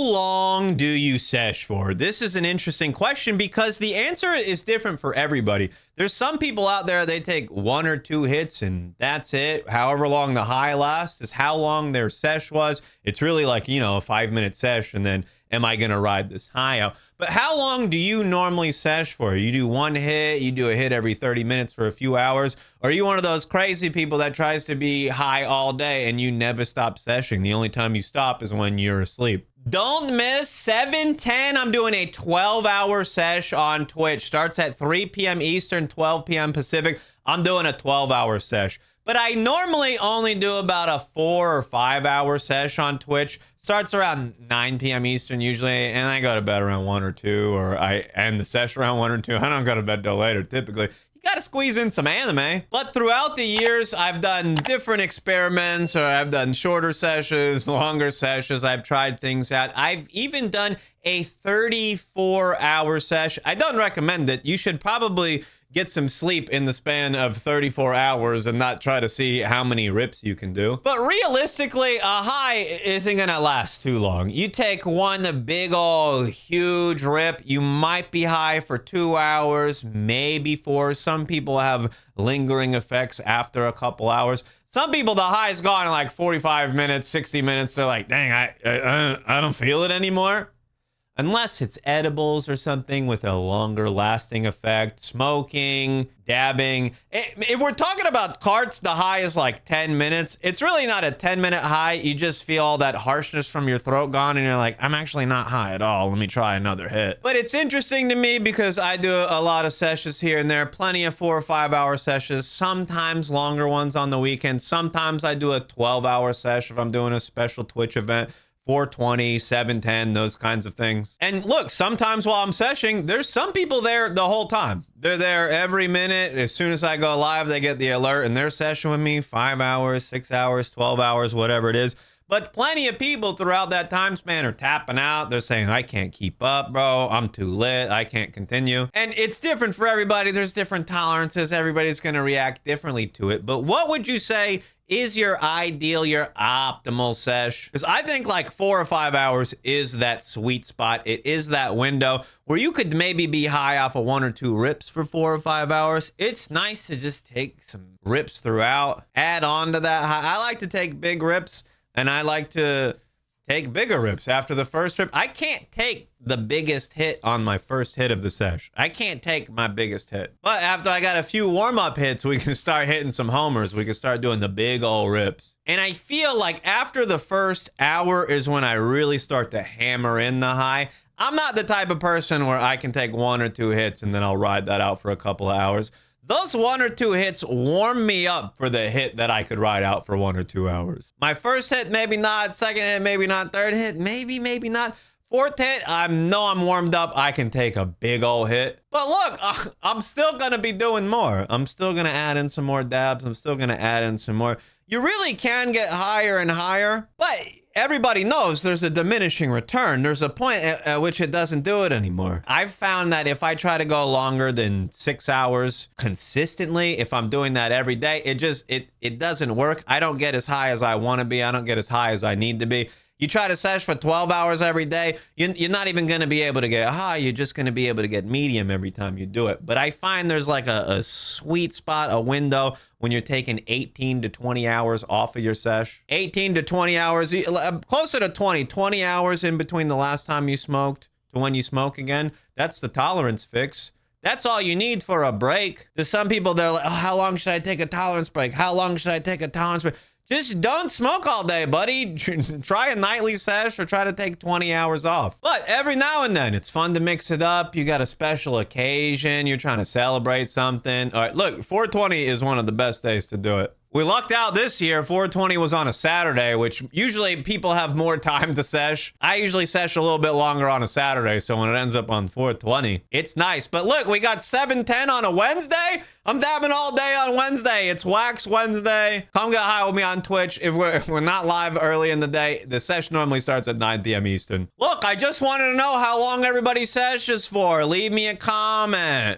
long do you sesh for? This is an interesting question because the answer is different for everybody. There's some people out there, they take 1 or 2 hits and that's it. However long the high lasts is how long their sesh was. It's really like, a 5-minute sesh and then am I going to ride this high out? But how long do you normally sesh for? You do 1 hit, you do a hit every 30 minutes for a few hours, or are you one of those crazy people that tries to be high all day and you never stop seshing? The only time you stop is when you're asleep. Don't miss 7:10. I'm doing a 12-hour sesh on Twitch. Starts at 3 p.m. Eastern, 12 p.m. Pacific. I'm doing a 12-hour sesh. But I normally only do about a 4 or 5-hour sesh on Twitch. Starts around 9 p.m. Eastern usually, and I go to bed around 1 or 2, or I end the sesh around 1 or 2. I don't go to bed till later, typically. You gotta squeeze in some anime. But throughout the years, I've done different experiments, or I've done shorter sessions, longer sessions. I've tried things out. I've even done a 34-hour sesh. I don't recommend it. You should probably get some sleep in the span of 34 hours and not try to see how many rips you can do. But realistically, a high isn't gonna last too long. You take one big old huge rip, you might be high for 2 hours, maybe 4. Some people have lingering effects after a couple hours. Some people, the high's gone in like 45 minutes, 60 minutes. They're like, dang, I don't feel it anymore. Unless it's edibles or something with a longer lasting effect, smoking, dabbing. If we're talking about carts, the high is like 10 minutes. It's really not a 10-minute high. You just feel all that harshness from your throat gone and you're like, I'm actually not high at all. Let me try another hit. But it's interesting to me because I do a lot of sessions here and there, plenty of 4 or 5-hour sessions, sometimes longer ones on the weekend. Sometimes I do a 12-hour session if I'm doing a special Twitch event. 420, 710, those kinds of things. And look, sometimes while I'm seshing, there's some people there the whole time. They're there every minute. As soon as I go live, they get the alert and they're seshing with me 5 hours, 6 hours, 12 hours, whatever it is. But plenty of people throughout that time span are tapping out. They're saying, I can't keep up, bro. I'm too lit. I can't continue. And it's different for everybody. There's different tolerances. Everybody's going to react differently to it. But what would you say is your ideal, your optimal sesh? Because I think like 4 or 5 hours is that sweet spot. It is that window where you could maybe be high off of 1 or 2 rips for 4 or 5 hours. It's nice to just take some rips throughout, add on to that high. I like to take big rips and I like to take bigger rips after the first rip. I can't take the biggest hit on my first hit of the sesh. I can't take my biggest hit. But after I got a few warm-up hits, we can start hitting some homers. We can start doing the big old rips. And I feel like after the first hour is when I really start to hammer in the high. I'm not the type of person where I can take 1 or 2 hits and then I'll ride that out for a couple of hours. Those 1 or 2 hits warm me up for the hit that I could ride out for 1 or 2 hours. My first hit, maybe not. Second hit, maybe not. Third hit, maybe not. Fourth hit, I know I'm warmed up. I can take a big old hit. But look, I'm still going to be doing more. I'm still going to add in some more dabs. I'm still going to add in some more. You really can get higher and higher, but everybody knows there's a diminishing return. There's a point at which it doesn't do it anymore. I've found that if I try to go longer than 6 hours consistently, if I'm doing that every day, it doesn't work. I don't get as high as I want to be. I don't get as high as I need to be. You try to sesh for 12 hours every day, you're not even going to be able to get high. You're just going to be able to get medium every time you do it. But I find there's like a sweet spot, a window when you're taking 18 to 20 hours off of your sesh. 18 to 20 hours, closer to 20 hours in between the last time you smoked to when you smoke again. That's the tolerance fix. That's all you need for a break. There's some people, they're like, oh, how long should I take a tolerance break? How long should I take a tolerance break? Just don't smoke all day, buddy. Try a nightly sesh or try to take 20 hours off. But every now and then, it's fun to mix it up. You got a special occasion. You're trying to celebrate something. All right, look, 420 is one of the best days to do it. We lucked out this year. 420 was on a Saturday, which usually people have more time to sesh. I usually sesh a little bit longer on a Saturday, so when it ends up on 420, it's nice. But look, we got 710 on a Wednesday. I'm dabbing all day on Wednesday. It's Wax Wednesday. Come get high with me on Twitch. If we're not live early in the day, the sesh normally starts at 9 p.m. Eastern. Look, I just wanted to know how long everybody seshes for. Leave me a comment.